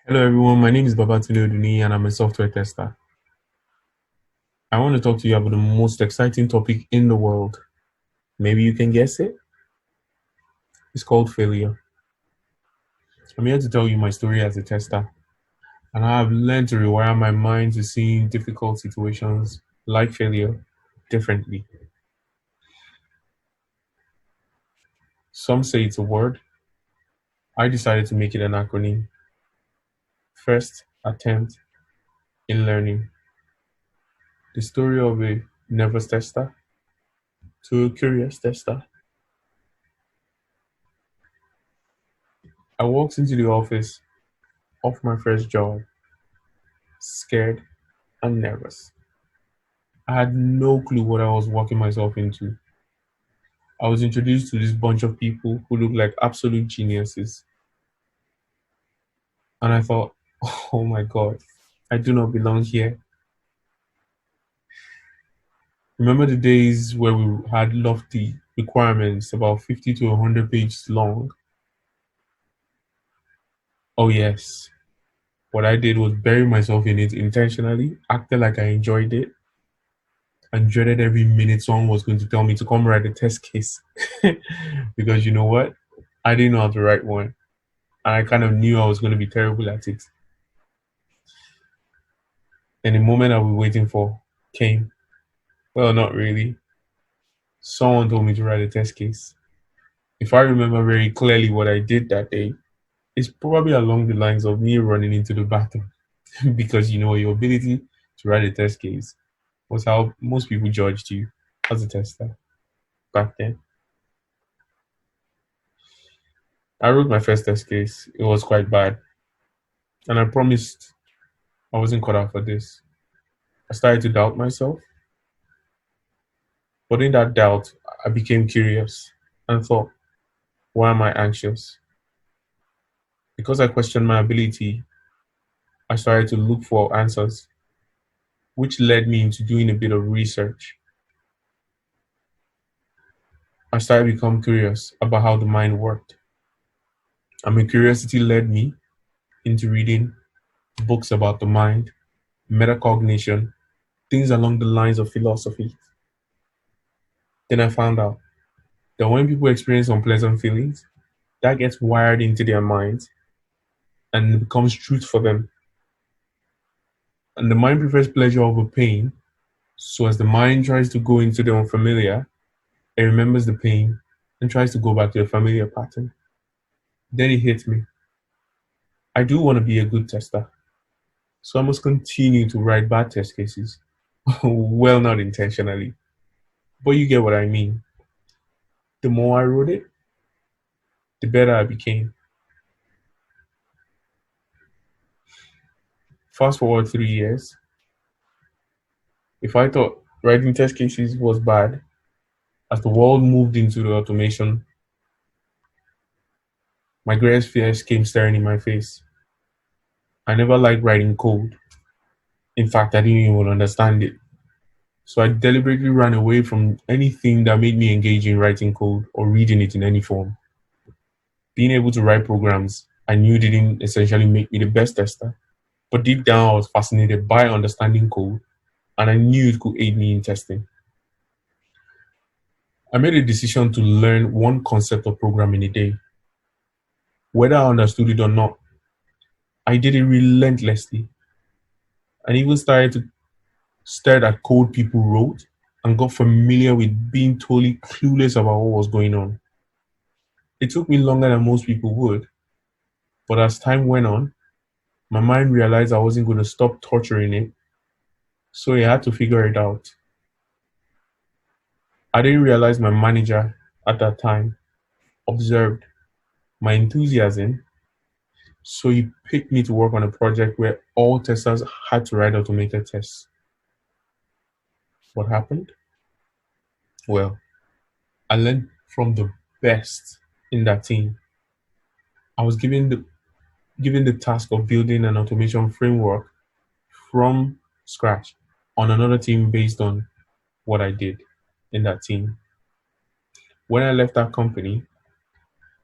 Hello everyone, my name is Babatunde Oduniyi and I'm a software tester. I want to talk to you about the most exciting topic in the world. Maybe you can guess it? It's called failure. I'm here to tell you my story as a tester and how I've learned to rewire my mind to seeing difficult situations like failure differently. Some say it's a word. I decided to make it an acronym. First attempt in learning. The story of a nervous tester to a curious tester. I walked into the office of my first job, scared and nervous. I had no clue what I was walking myself into. I was introduced to this bunch of people who looked like absolute geniuses. And I thought, oh my God, I do not belong here. Remember the days where we had lofty requirements about 50 to 100 pages long? Oh, yes. What I did was bury myself in it intentionally, acted like I enjoyed it, and dreaded every minute someone was going to tell me to come write a test case. Because you know what? I didn't know how to write one. And I kind of knew I was going to be terrible at it. And the moment I was waiting for came. Well, not really. Someone told me to write a test case. If I remember very clearly what I did that day, it's probably along the lines of me running into the bathroom. Because you know, your ability to write a test case was how most people judged you as a tester back then. I wrote my first test case. It was quite bad. And I promised I wasn't cut out for this. I started to doubt myself. But in that doubt, I became curious and thought, why am I anxious? Because I questioned my ability, I started to look for answers, which led me into doing a bit of research. I started to become curious about how the mind worked. And my curiosity led me into reading books about the mind, metacognition, things along the lines of philosophy. Then I found out that when people experience unpleasant feelings, that gets wired into their minds and becomes truth for them. And the mind prefers pleasure over pain. So as the mind tries to go into the unfamiliar, it remembers the pain and tries to go back to a familiar pattern. Then it hit me. I do want to be a good tester, so I must continue to write bad test cases. Well, not intentionally, but you get what I mean. The more I wrote it, the better I became. Fast forward 3 years. If I thought writing test cases was bad, as the world moved into the automation, my greatest fears came staring in my face. I never liked writing code. In fact, I didn't even understand it. So I deliberately ran away from anything that made me engage in writing code or reading it in any form. Being able to write programs, I knew didn't essentially make me the best tester, but deep down I was fascinated by understanding code and I knew it could aid me in testing. I made a decision to learn one concept of programming a day. Whether I understood it or not, I did it relentlessly and even started to stare at code people wrote and got familiar with being totally clueless about what was going on. It took me longer than most people would, but as time went on, my mind realized I wasn't going to stop torturing it, so I had to figure it out. I didn't realize my manager at that time observed my enthusiasm, so he picked me to work on a project where all testers had to write automated tests. What happened? Well, I learned from the best in that team. I was given the task of building an automation framework from scratch on another team based on what I did in that team. When I left that company,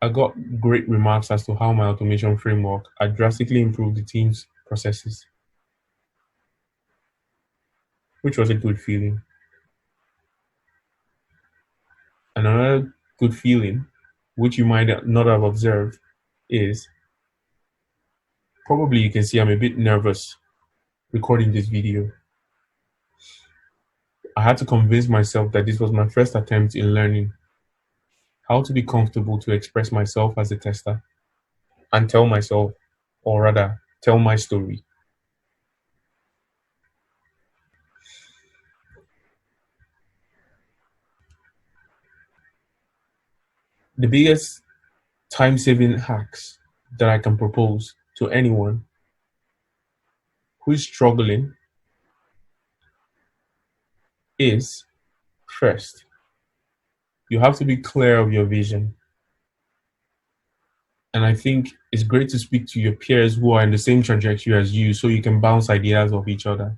I got great remarks as to how my automation framework had drastically improved the team's processes, which was a good feeling. And another good feeling, which you might not have observed, is probably you can see I'm a bit nervous recording this video. I had to convince myself that this was my first attempt in learning how to be comfortable to express myself as a tester and tell myself, or rather, tell my story. The biggest time saving hacks that I can propose to anyone who is struggling is first, you have to be clear of your vision. And I think it's great to speak to your peers who are in the same trajectory as you so you can bounce ideas off each other.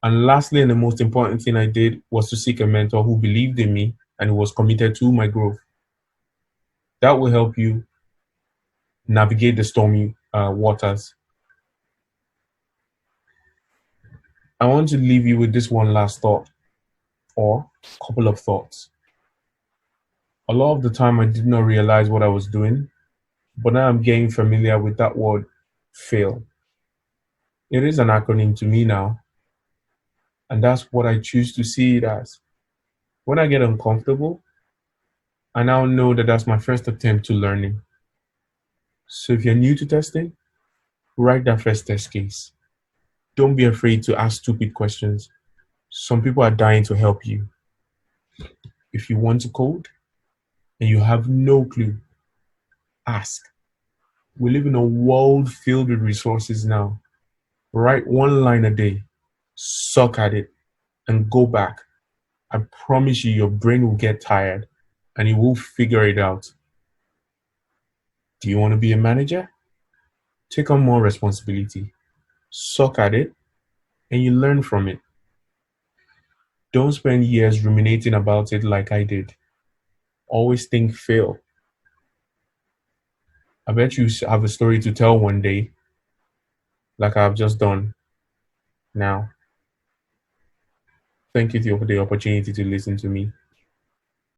And lastly, and the most important thing I did was to seek a mentor who believed in me and who was committed to my growth. That will help you navigate the stormy waters. I want to leave you with this one last thought or couple of thoughts. A lot of the time, I did not realize what I was doing, but now I'm getting familiar with that word fail. It is an acronym to me now, and that's what I choose to see it as. When I get uncomfortable, I now know that that's my first attempt to learning. So if you're new to testing, write that first test case. Don't be afraid to ask stupid questions. Some people are dying to help you. If you want to code and you have no clue, ask. We live in a world filled with resources now. Write one line a day, suck at it, and go back. I promise you, your brain will get tired and it will figure it out. Do you want to be a manager? Take on more responsibility, suck at it, and you learn from it. Don't spend years ruminating about it like I did. Always think fail. I bet you have a story to tell one day, like I've just done now. Thank you for the opportunity to listen to me.